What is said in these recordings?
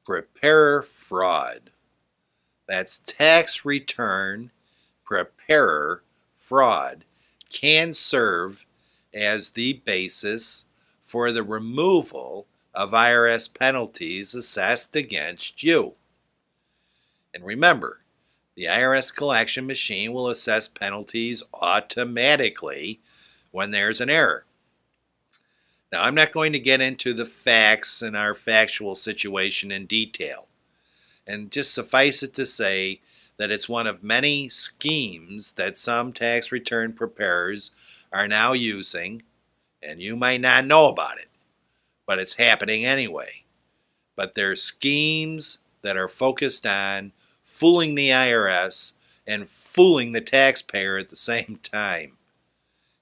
preparer fraud. That's tax return preparer fraud can serve as the basis for the removal of IRS penalties assessed against you. And remember, the IRS collection machine will assess penalties automatically when there's an error. Now, I'm not going to get into the facts and our factual situation in detail, and just suffice it to say that it's one of many schemes that some tax return preparers are now using, and you might not know about it, but it's happening anyway. But they're schemes that are focused on fooling the IRS and fooling the taxpayer at the same time.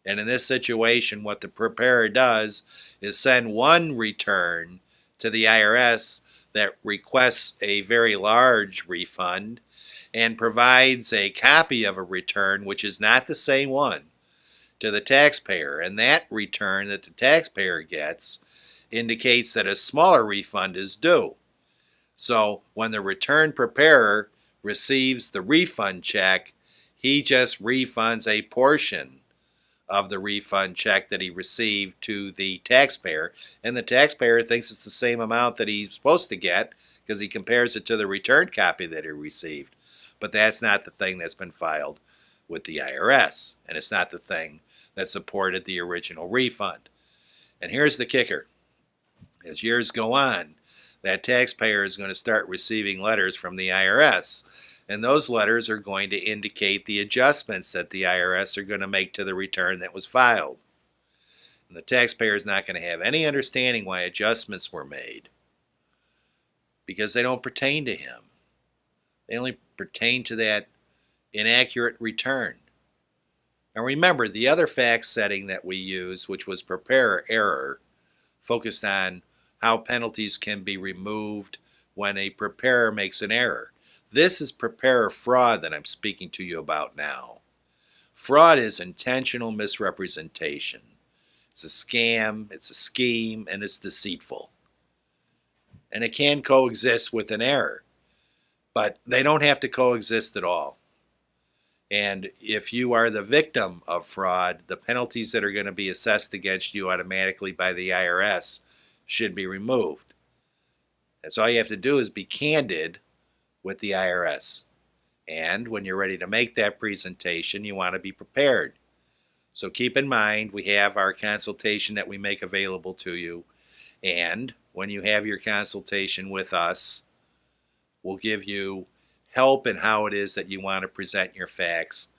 And in this situation, what the preparer does is send one return to the IRS that requests a very large refund and provides a copy of a return which is not the same one to the taxpayer. And that return that the taxpayer gets indicates that a smaller refund is due. So when the return preparer receives the refund check, he just refunds a portion of the refund check that he received to the taxpayer, and the taxpayer thinks it's the same amount that he's supposed to get because he compares it to the return copy that he received. But that's not the thing that's been filed with the IRS, and it's not the thing that supported the original refund. And here's the kicker. As years go on, that taxpayer is going to start receiving letters from the IRS, and those letters are going to indicate the adjustments that the IRS are going to make to the return that was filed. And the taxpayer is not going to have any understanding why adjustments were made because they don't pertain to him. They only pertain to that inaccurate return. Now remember, the other fact setting that we use, which was preparer error, focused on how penalties can be removed when a preparer makes an error. This is preparer fraud that I'm speaking to you about now. Fraud is intentional misrepresentation. It's a scam, it's a scheme, and it's deceitful. And it can coexist with an error, but they don't have to coexist at all. And if you are the victim of fraud, the penalties that are going to be assessed against you automatically by the IRS should be removed. That's all you have to do is be candid with the IRS. And when you're ready to make that presentation, you want to be prepared. So keep in mind, we have our consultation that we make available to you. And when you have your consultation with us, we'll give you help in how it is that you want to present your facts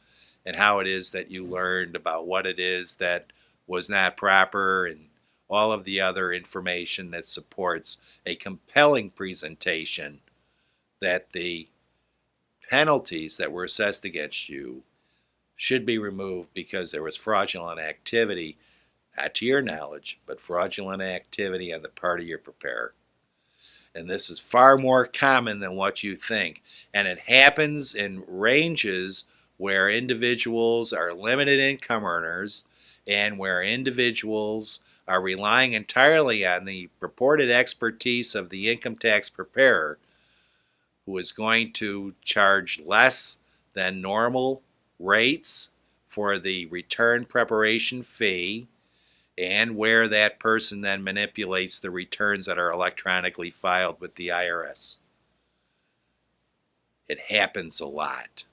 and how it is that you learned about what it is that was not proper and all of the other information that supports a compelling presentation that the penalties that were assessed against you should be removed because there was fraudulent activity, not to your knowledge, but fraudulent activity on the part of your preparer. And this is far more common than what you think. And it happens in ranges where individuals are limited income earners and where individuals are relying entirely on the purported expertise of the income tax preparer, who is going to charge less than normal rates for the return preparation fee, and where that person then manipulates the returns that are electronically filed with the IRS. It happens a lot.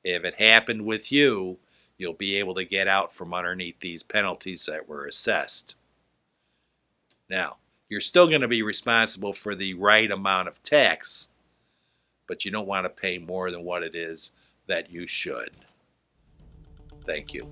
If it happened with you, you'll be able to get out from underneath these penalties that were assessed. Now, you're still going to be responsible for the right amount of tax, but you don't want to pay more than what it is that you should. Thank you.